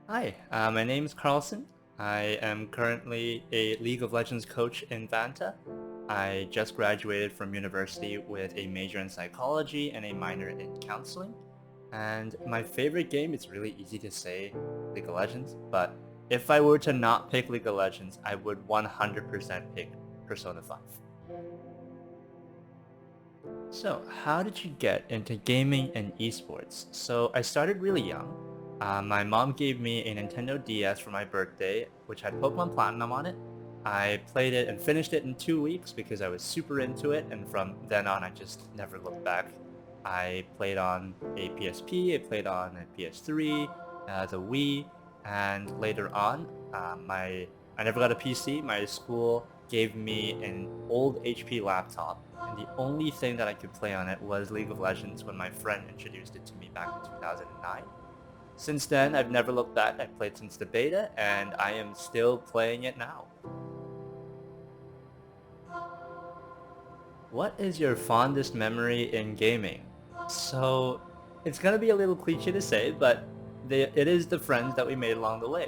Hi, my name is Carlson. I am currently a League of Legends coach in Vanta. I just graduated from university with a major in psychology and a minor in counseling. And my favorite game, it's really easy to say League of Legends, but if I were to not pick League of Legends, I would 100% pick Persona 5. So, how did you get into gaming and esports? So, I started really young. My mom gave me a Nintendo DS for my birthday, which had Pokemon Platinum on it. I played it and finished it in 2 weeks because I was super into it, and from then on, I just never looked back. I played on a PSP, I played on a PS3, the Wii, and later on, I never got a PC. My school gave me an old HP laptop, and the only thing that I could play on it was League of Legends when my friend introduced it to me back in 2009. Since then, I've never looked back. I've played since the beta, and I am still playing it now. What is your fondest memory in gaming? So, it's gonna be a little cliche to say, but it is the friends that we made along the way.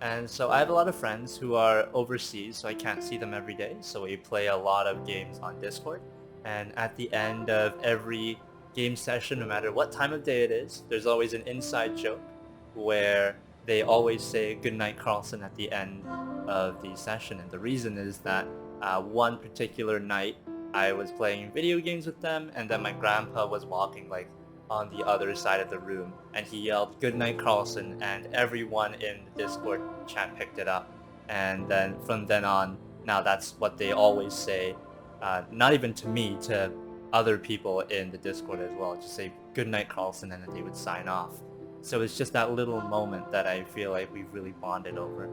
And so I have a lot of friends who are overseas, so I can't see them every day. So we play a lot of games on Discord. And at the end of every game session, no matter what time of day it is, there's always an inside joke where they always say "Good night, Carlson" at the end of the session. And the reason is that one particular night I was playing video games with them, and then my grandpa was walking like on the other side of the room, and he yelled "Good night, Carlson," and everyone in the Discord chat picked it up. And then from then on, now that's what they always say, not even to me, to other people in the Discord as well. Just say "Good night, Carlson," and then they would sign off. So it's just that little moment that I feel like we've really bonded over.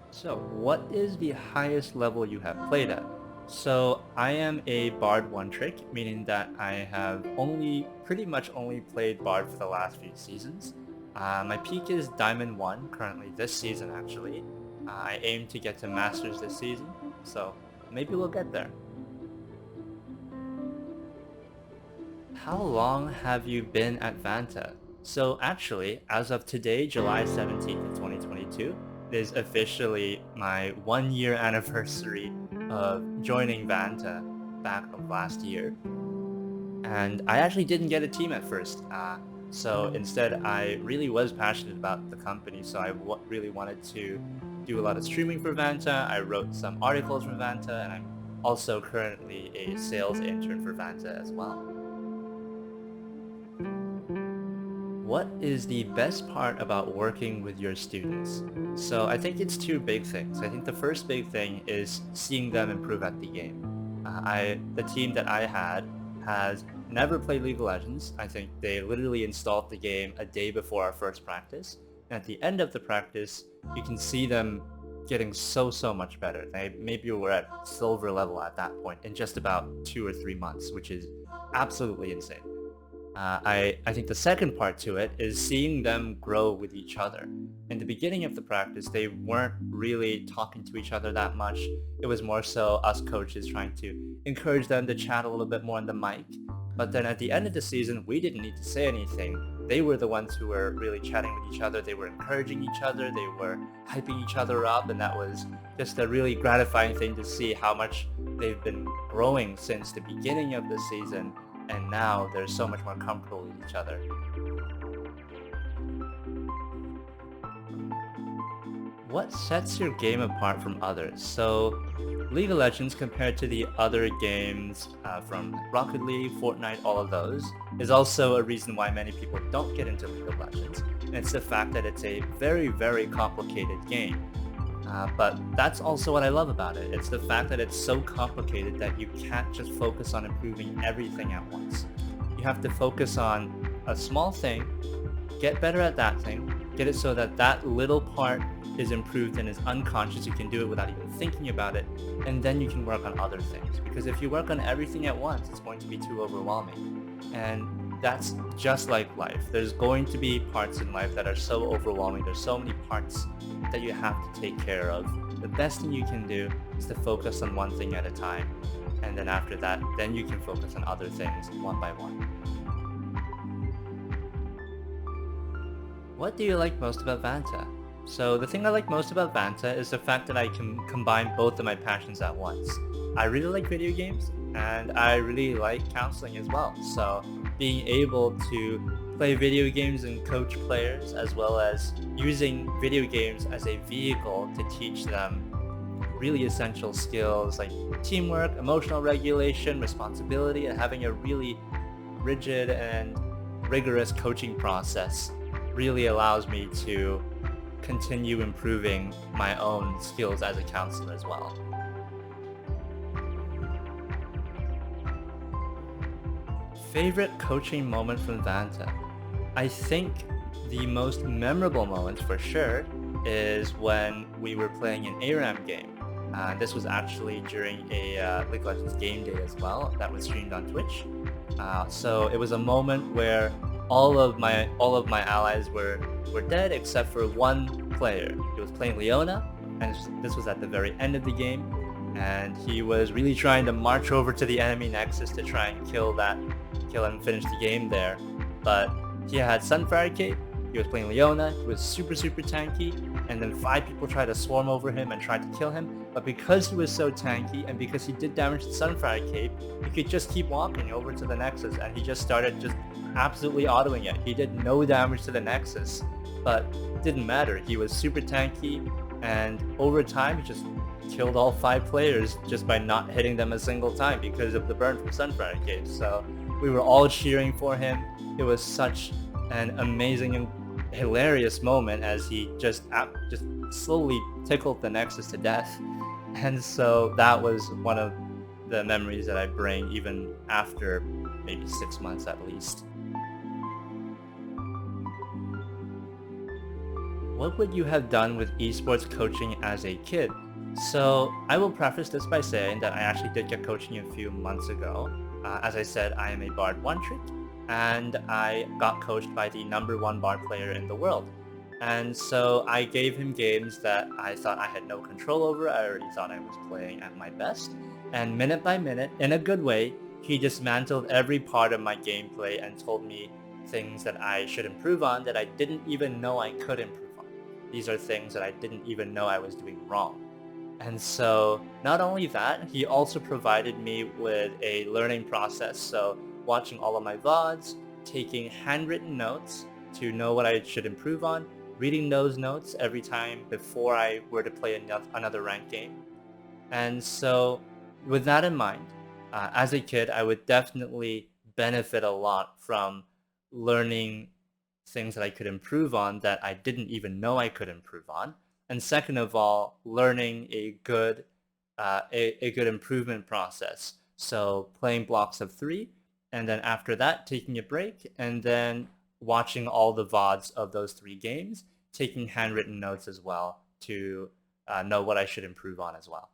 So, what is the highest level you have played at? So, I am a Bard one trick, meaning that I have pretty much only played Bard for the last few seasons. My peak is Diamond 1, currently this season actually. I aim to get to Masters this season, so maybe we'll get there. How long have you been at Vanta? So actually, as of today, July 17th of 2022, is officially my 1 year anniversary of joining Vanta back of last year. And I actually didn't get a team at first. So instead, I really was passionate about the company, so really wanted to do a lot of streaming for Vanta. I wrote some articles for Vanta, and I'm also currently a sales intern for Vanta as well. What is the best part about working with your students? So I think it's two big things. I think the first big thing is seeing them improve at the game. The team that I had has never played League of Legends. I think they literally installed the game a day before our first practice. And at the end of the practice, you can see them getting so much better. Maybe we're at silver level at that point in just about 2 or 3 months, which is absolutely insane. I think the second part to it is seeing them grow with each other. In the beginning of the practice, they weren't really talking to each other that much. It was more so us coaches trying to encourage them to chat a little bit more on the mic. But then at the end of the season, we didn't need to say anything. They were the ones who were really chatting with each other. They were encouraging each other. They were hyping each other up. And that was just a really gratifying thing to see how much they've been growing since the beginning of the season, and now they're so much more comfortable with each other. What sets your game apart from others? So, League of Legends compared to the other games from Rocket League, Fortnite, all of those, is also a reason why many people don't get into League of Legends. And it's the fact that it's a very complicated game. But that's also what I love about it. It's the fact that it's so complicated that you can't just focus on improving everything at once. You have to focus on a small thing, get better at that thing, get it so that that little part is improved and is unconscious. You can do it without even thinking about it, and then you can work on other things. Because if you work on everything at once, it's going to be too overwhelming. And that's just like life. There's going to be parts in life that are so overwhelming. There's so many parts that you have to take care of. The best thing you can do is to focus on one thing at a time. And then after that, then you can focus on other things one by one. What do you like most about Vanta? So the thing I like most about Vanta is the fact that I can combine both of my passions at once. I really like video games and I really like counseling as well. So being able to play video games and coach players as well as using video games as a vehicle to teach them really essential skills like teamwork, emotional regulation, responsibility, and having a really rigid and rigorous coaching process really allows me to continue improving my own skills as a counselor as well. Favorite coaching moment from Vanta? I think the most memorable moment for sure is when we were playing an ARAM game. This was actually during a League of Legends game day as well that was streamed on Twitch. So it was a moment where all of my allies were dead except for one player. He was playing Leona, and this was at the very end of the game, and he was really trying to march over to the enemy nexus to try and kill and finish the game there. But he had Sunfire Cape. He was playing Leona. He was super tanky, and then 5 people tried to swarm over him and tried to kill him. But because he was so tanky and because he did damage to Sunfire Cape, he could just keep walking over to the Nexus, and he just started just absolutely autoing it. He did no damage to the Nexus, but it didn't matter. He was super tanky, and over time he just killed all 5 players just by not hitting them a single time because of the burn from Sunfire Cape. So we were all cheering for him. It was such an amazing and hilarious moment as he just slowly tickled the Nexus to death. And so that was one of the memories that I bring even after maybe 6 months at least. What would you have done with esports coaching as a kid? So I will preface this by saying that I actually did get coaching a few months ago. As I said, I am a Bard one-trick, and I got coached by the #1 Bard player in the world. And so I gave him games that I thought I had no control over. I already thought I was playing at my best. And minute by minute, in a good way, he dismantled every part of my gameplay and told me things that I should improve on that I didn't even know I could improve on. These are things that I didn't even know I was doing wrong. And so not only that, he also provided me with a learning process. So watching all of my VODs, taking handwritten notes to know what I should improve on, reading those notes every time before I were to play another ranked game. And so with that in mind, as a kid, I would definitely benefit a lot from learning things that I could improve on that I didn't even know I could improve on. And second of all, learning a good improvement process. So playing blocks of 3, and then after that, taking a break, and then watching all the VODs of those 3 games, taking handwritten notes as well to know what I should improve on as well.